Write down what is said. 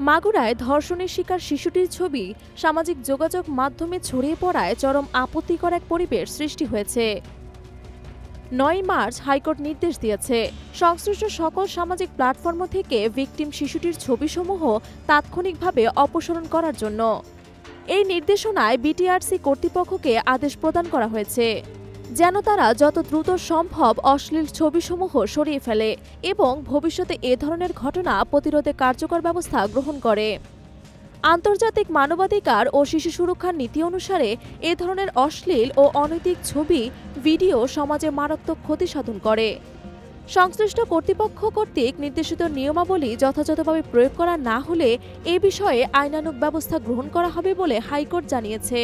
মাগুরায় ধর্ষণের শিকার শিশুটির ছবি সামাজিক যোগাযোগ মাধ্যমে ছড়িয়ে পড়ায় চরম আপত্তিকর এক পরিবেশ সৃষ্টি হয়েছে। ৯ মার্চ হাইকোর্ট নির্দেশ দিয়েছে সংশ্লিষ্ট সকল সামাজিক প্ল্যাটফর্ম থেকে ভিকটিম শিশুটির ছবিসমূহ তাৎক্ষণিকভাবে অপসারণ করার জন্য। এই নির্দেশনায় বিটিআরসি কর্তৃপক্ষকে আদেশ প্রদান করা হয়েছে যেন তারা যত দ্রুত সম্ভব অশ্লীল ছবিসমূহ সরিয়ে ফেলে এবং ভবিষ্যতে এ ধরনের ঘটনা প্রতিরোধে কার্যকর ব্যবস্থা গ্রহণ করে। আন্তর্জাতিক মানবাধিকার ও শিশু সুরক্ষার নীতি অনুসারে এ ধরনের অশ্লীল ও অনৈতিক ছবি, ভিডিও সমাজে মারাত্মক ক্ষতি সাধন করে। সংশ্লিষ্ট কর্তৃপক্ষ কর্তৃক নির্দেশিত নিয়মাবলী যথাযথভাবে প্রয়োগ করা না হলে এ বিষয়ে আইনানুগ ব্যবস্থা গ্রহণ করা হবে বলে হাইকোর্ট জানিয়েছে।